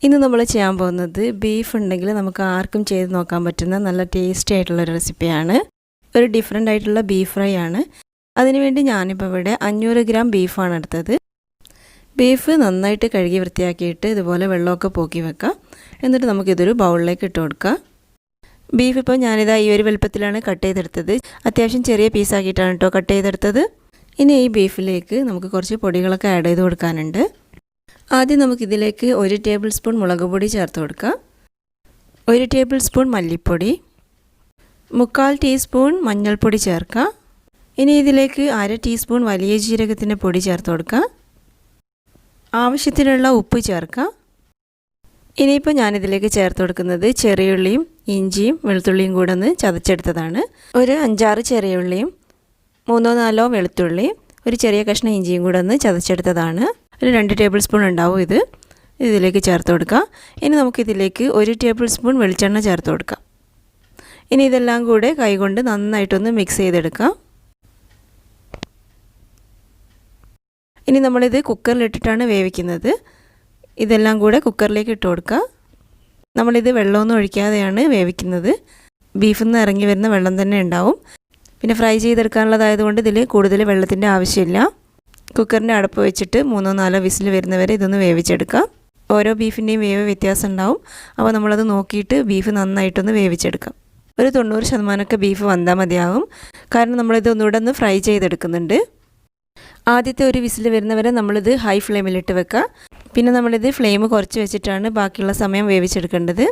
ഇന്ന് നമ്മൾ ചെയ്യാൻ പോകുന്നത് ബീഫ് ഉണ്ടെങ്കിൽ നമുക്ക് ആർക്കും ചെയ്ത് നോക്കാൻ പറ്റുന്ന നല്ല ടേസ്റ്റി ആയിട്ടുള്ള ഒരു റെസിപ്പിയാണ്. ഒരു ഡിഫറെൻ്റ് ആയിട്ടുള്ള ബീഫ് ഫ്രൈ ആണ്. അതിനുവേണ്ടി ഞാനിപ്പോൾ ഇവിടെ 500 ഗ്രാം ബീഫാണ് എടുത്തത്. ബീഫ് നന്നായിട്ട് കഴുകി വൃത്തിയാക്കിയിട്ട് ഇതുപോലെ വെള്ളമൊക്കെ പോക്കി വെക്കാം. എന്നിട്ട് നമുക്കിതൊരു ബൗളിലേക്ക് ഇട്ട് കൊടുക്കാം. ബീഫ് ഇപ്പോൾ ഞാനിതാ ഈ ഒരു വലുപ്പത്തിലാണ് കട്ട് ചെയ്തെടുത്തത്. അത്യാവശ്യം ചെറിയ പീസാക്കിയിട്ടാണ് കേട്ടോ കട്ട് ചെയ്തെടുത്തത്. ഇനി ഈ ബീഫിലേക്ക് നമുക്ക് കുറച്ച് പൊടികളൊക്കെ ആഡ് ചെയ്ത് കൊടുക്കാനുണ്ട്. ആദ്യം നമുക്കിതിലേക്ക് 1 ടേബിൾ സ്പൂൺ മുളക് പൊടി ചേർത്ത് കൊടുക്കാം, 1 ടേബിൾ സ്പൂൺ മല്ലിപ്പൊടി, 1/4 ടീസ്പൂൺ മഞ്ഞൾപ്പൊടി ചേർക്കാം. ഇനി ഇതിലേക്ക് 1/2 ടീസ്പൂൺ വലിയ ജീരകത്തിൻ്റെ പൊടി ചേർത്ത് കൊടുക്കാം. ആവശ്യത്തിനുള്ള ഉപ്പ് ചേർക്കാം. ഇനിയിപ്പോൾ ഞാനിതിലേക്ക് ചേർത്ത് കൊടുക്കുന്നത് ചെറിയുള്ളിയും ഇഞ്ചിയും വെളുത്തുള്ളിയും കൂടെ ഒന്ന് ചതച്ചെടുത്തതാണ്. ഒരു 5-6 ചെറിയുള്ളിയും 3-4 വെളുത്തുള്ളിയും ഒരു ചെറിയ കഷ്ണം ഇഞ്ചിയും കൂടെ ഒന്ന് ചതച്ചെടുത്തതാണ്. ഒരു 2 ടേബിൾ സ്പൂൺ ഉണ്ടാവും. ഇതിലേക്ക് ചേർത്ത് കൊടുക്കാം. ഇനി നമുക്കിതിലേക്ക് 1 ടേബിൾ സ്പൂൺ വെളിച്ചെണ്ണ ചേർത്ത് കൊടുക്കാം. ഇനി ഇതെല്ലാം കൂടെ കൈകൊണ്ട് നന്നായിട്ടൊന്ന് മിക്സ് ചെയ്തെടുക്കാം. ഇനി നമ്മളിത് കുക്കറിലിട്ടിട്ടാണ് വേവിക്കുന്നത്. ഇതെല്ലാം കൂടെ കുക്കറിലേക്ക് ഇട്ട് കൊടുക്കുക. നമ്മളിത് വെള്ളമൊന്നും ഒഴിക്കാതെയാണ് വേവിക്കുന്നത്. ബീഫിൽ നിന്ന് ഇറങ്ങി വരുന്ന വെള്ളം തന്നെ ഉണ്ടാവും. പിന്നെ ഫ്രൈ ചെയ്തെടുക്കാനുള്ളതായതുകൊണ്ട് ഇതിൽ കൂടുതൽ വെള്ളത്തിൻ്റെ ആവശ്യമില്ല. കുക്കറിൻ്റെ അടപ്പ് വെച്ചിട്ട് 3-4 വിസിൽ വരുന്നവരെ ഇതൊന്ന് വേവിച്ചെടുക്കാം. ഓരോ ബീഫിൻ്റെയും വേവ് വ്യത്യാസം ഉണ്ടാവും. അപ്പോൾ നമ്മളത് നോക്കിയിട്ട് ബീഫ് നന്നായിട്ടൊന്ന് വേവിച്ചെടുക്കാം. ഒരു 90% ബീഫ് വന്നാൽ മതിയാകും. കാരണം നമ്മളിത് ഒന്നുകൂടെ ഒന്ന് ഫ്രൈ ചെയ്തെടുക്കുന്നുണ്ട്. ആദ്യത്തെ ഒരു വിസിൽ വരുന്നവരെ നമ്മളിത് ഹൈ ഫ്ലെയിമിലിട്ട് വെക്കുക. പിന്നെ നമ്മളിത് ഫ്ലെയിം കുറച്ച് വെച്ചിട്ടാണ് ബാക്കിയുള്ള സമയം വേവിച്ചെടുക്കേണ്ടത്.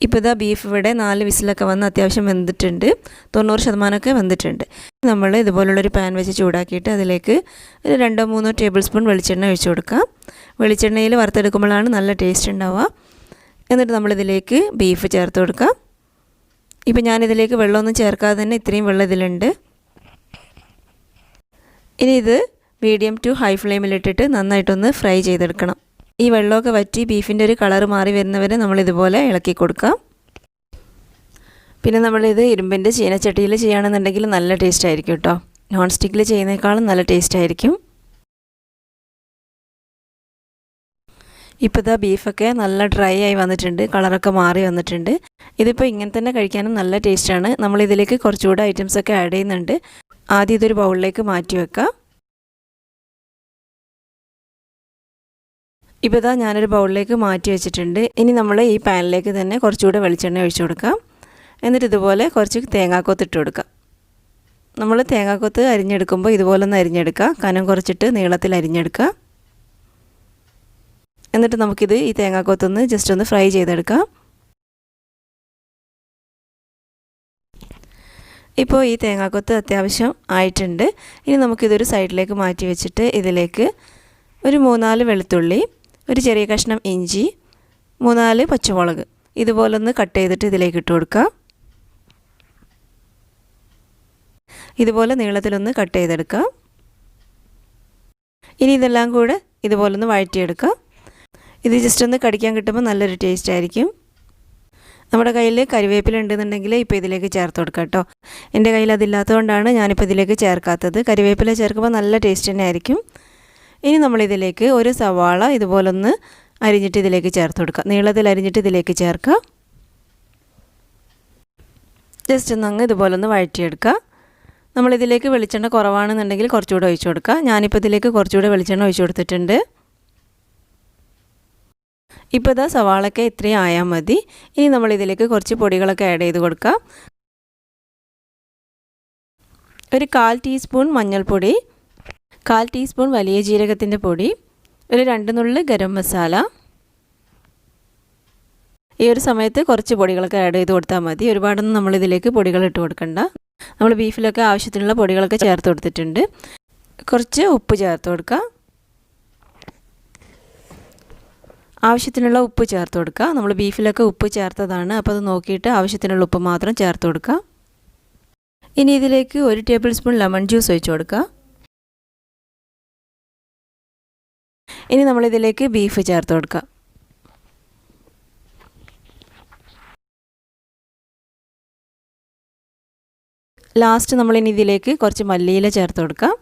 ഇപ്പോൾ ഇതാ ബീഫ് ഇവിടെ 4 വിസിലൊക്കെ വന്ന് അത്യാവശ്യം വെന്തിട്ടുണ്ട്. 90% വെന്തിട്ടുണ്ട്. നമ്മൾ ഇതുപോലുള്ളൊരു പാൻ വെച്ച് ചൂടാക്കിയിട്ട് അതിലേക്ക് 2-3 ടേബിൾ സ്പൂൺ വെളിച്ചെണ്ണ ഒഴിച്ച് കൊടുക്കാം. വെളിച്ചെണ്ണയിൽ വറുത്തെടുക്കുമ്പോഴാണ് നല്ല ടേസ്റ്റ് ഉണ്ടാവുക. എന്നിട്ട് നമ്മളിതിലേക്ക് ബീഫ് ചേർത്ത് കൊടുക്കാം. ഇപ്പോൾ ഞാനിതിലേക്ക് വെള്ളമൊന്നും ചേർക്കാതെ തന്നെ ഇത്രയും വെള്ളം ഇതിലുണ്ട്. ഇനി ഇത് മീഡിയം ടു ഹൈ ഫ്ലെയിമിലിട്ടിട്ട് നന്നായിട്ടൊന്ന് ഫ്രൈ ചെയ്തെടുക്കണം. ഈ വെള്ളമൊക്കെ വറ്റി ബീഫിൻ്റെ ഒരു കളറ് മാറി വരുന്നവരെ നമ്മളിതുപോലെ ഇളക്കി കൊടുക്കാം. പിന്നെ നമ്മളിത് ഇരുമ്പിൻ്റെ ചീനച്ചട്ടിയിൽ ചെയ്യുകയാണെന്നുണ്ടെങ്കിൽ നല്ല ടേസ്റ്റ് ആയിരിക്കും കേട്ടോ. നോൺ സ്റ്റിക്കിൽ ചെയ്യുന്നതിനേക്കാളും നല്ല ടേസ്റ്റ് ആയിരിക്കും. ഇപ്പോൾ ഇതാ ബീഫൊക്കെ നല്ല ഡ്രൈ ആയി വന്നിട്ടുണ്ട്, കളറൊക്കെ മാറി വന്നിട്ടുണ്ട്. ഇതിപ്പോൾ ഇങ്ങനെ തന്നെ കഴിക്കാനും നല്ല ടേസ്റ്റാണ്. നമ്മളിതിലേക്ക് കുറച്ചുകൂടെ ഐറ്റംസൊക്കെ ആഡ് ചെയ്യുന്നുണ്ട്. ആദ്യം ഇതൊരു ബൗളിലേക്ക് മാറ്റി വെക്കാം. ഇപ്പോൾ ഇതാ ഞാനൊരു ബൗളിലേക്ക് മാറ്റി വെച്ചിട്ടുണ്ട്. ഇനി നമ്മൾ ഈ പാനിലേക്ക് തന്നെ കുറച്ചുകൂടെ വെളിച്ചെണ്ണ ഒഴിച്ചു കൊടുക്കാം. എന്നിട്ട് ഇതുപോലെ കുറച്ച് തേങ്ങാക്കൊത്ത് ഇട്ട് കൊടുക്കാം. നമ്മൾ തേങ്ങാക്കൊത്ത് അരിഞ്ഞെടുക്കുമ്പോൾ ഇതുപോലെ ഒന്ന് അരിഞ്ഞെടുക്കുക. കനം കുറച്ചിട്ട് നീളത്തിൽ അരിഞ്ഞെടുക്കുക. എന്നിട്ട് നമുക്കിത് ഈ തേങ്ങാക്കൊത്തൊന്ന് ജസ്റ്റ് ഒന്ന് ഫ്രൈ ചെയ്തെടുക്കാം. ഇപ്പോൾ ഈ തേങ്ങാക്കൊത്ത് അത്യാവശ്യം ആയിട്ടുണ്ട്. ഇനി നമുക്കിതൊരു സൈഡിലേക്ക് മാറ്റി വെച്ചിട്ട് ഇതിലേക്ക് ഒരു 3-4 വെളുത്തുള്ളി, ഒരു ചെറിയ കഷ്ണം ഇഞ്ചി, 3-4 പച്ചമുളക് ഇതുപോലൊന്ന് കട്ട് ചെയ്തിട്ട് ഇതിലേക്ക് ഇട്ട് കൊടുക്കുക. ഇതുപോലെ നീളത്തിലൊന്ന് കട്ട് ചെയ്തെടുക്കുക. ഇനി ഇതെല്ലാം കൂടെ ഇതുപോലൊന്ന് വഴറ്റിയെടുക്കുക. ഇത് ജസ്റ്റ് ഒന്ന് കടിക്കാൻ കിട്ടുമ്പോൾ നല്ലൊരു ടേസ്റ്റ് ആയിരിക്കും. നമ്മുടെ കയ്യിൽ കരിവേപ്പില ഉണ്ടെന്നുണ്ടെങ്കിൽ ഇപ്പോൾ ഇതിലേക്ക് ചേർത്ത് കൊടുക്കാം കേട്ടോ. എൻ്റെ കയ്യിൽ അതില്ലാത്തതുകൊണ്ടാണ് ഞാനിപ്പോൾ ഇതിലേക്ക് ചേർക്കാത്തത്. കരിവേപ്പില ചേർക്കുമ്പോൾ നല്ല ടേസ്റ്റ് തന്നെ ആയിരിക്കും. ഇനി നമ്മളിതിലേക്ക് ഒരു സവാള ഇതുപോലൊന്ന് അരിഞ്ഞിട്ട് ഇതിലേക്ക് ചേർത്ത് കൊടുക്കുക. നീളത്തിൽ അരിഞ്ഞിട്ട് ഇതിലേക്ക് ചേർക്കുക. ജസ്റ്റ് ഒന്ന് ഇതുപോലൊന്ന് വഴറ്റിയെടുക്കുക. നമ്മളിതിലേക്ക് വെളിച്ചെണ്ണ കുറവാണെന്നുണ്ടെങ്കിൽ കുറച്ചുകൂടെ ഒഴിച്ചു കൊടുക്കുക. ഞാനിപ്പോൾ ഇതിലേക്ക് കുറച്ചുകൂടെ വെളിച്ചെണ്ണ ഒഴിച്ചു കൊടുത്തിട്ടുണ്ട്. ഇപ്പോൾ ഇതാ സവാളൊക്കെ ഇത്രയും ആയാൽ മതി. ഇനി നമ്മളിതിലേക്ക് കുറച്ച് പൊടികളൊക്കെ ആഡ് ചെയ്ത് കൊടുക്കാം. ഒരു 1/4 ടീസ്പൂൺ മഞ്ഞൾപ്പൊടി, 1/4 ടീസ്പൂൺ വലിയ ജീരകത്തിൻ്റെ പൊടി, ഒരു 2 നുള്ള് ഗരം മസാല. ഈ ഒരു സമയത്ത് കുറച്ച് പൊടികളൊക്കെ ആഡ് ചെയ്ത് കൊടുത്താൽ മതി. ഒരുപാടൊന്നും നമ്മളിതിലേക്ക് പൊടികൾ ഇട്ട് കൊടുക്കണ്ട. നമ്മൾ ബീഫിലൊക്കെ ആവശ്യത്തിനുള്ള പൊടികളൊക്കെ ചേർത്ത് കൊടുത്തിട്ടുണ്ട്. കുറച്ച് ഉപ്പ് ചേർത്ത് കൊടുക്കുക. ആവശ്യത്തിനുള്ള ഉപ്പ് ചേർത്ത് കൊടുക്കുക. നമ്മൾ ബീഫിലൊക്കെ ഉപ്പ് ചേർത്തതാണ്. അപ്പോൾ അത് നോക്കിയിട്ട് ആവശ്യത്തിനുള്ള ഉപ്പ് മാത്രം ചേർത്ത് കൊടുക്കുക. ഇനി ഇതിലേക്ക് 1 ടേബിൾ സ്പൂൺ ലെമൺ ജ്യൂസ് ഒഴിച്ച് കൊടുക്കുക. ഇനി നമ്മളിതിലേക്ക് ബീഫ് ചേർത്ത് കൊടുക്കുക. ലാസ്റ്റ് നമ്മളിനി ഇതിലേക്ക് കുറച്ച് മല്ലിയില ചേർത്ത് കൊടുക്കാം.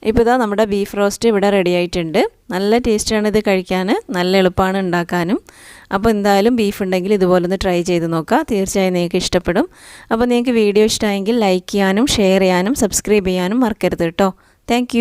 ഇപ്പോൾ ഇതാ നമ്മുടെ ബീഫ് റോസ്റ്റ് ഇവിടെ റെഡി ആയിട്ടുണ്ട്. നല്ല ടേസ്റ്റാണ് ഇത് കഴിക്കാൻ, നല്ല എളുപ്പമാണ് ഉണ്ടാക്കാനും. അപ്പോൾ എന്തായാലും ബീഫ് ഉണ്ടെങ്കിൽ ഇതുപോലെ ഒന്ന് ട്രൈ ചെയ്ത് നോക്കുക. തീർച്ചയായും നിങ്ങൾക്ക് ഇഷ്ടപ്പെടും. അപ്പോൾ നിങ്ങൾക്ക് വീഡിയോ ഇഷ്ടമായെങ്കിൽ ലൈക്ക് ചെയ്യാനും ഷെയർ ചെയ്യാനും സബ്സ്ക്രൈബ് ചെയ്യാനും മറക്കരുത് കേട്ടോ. താങ്ക്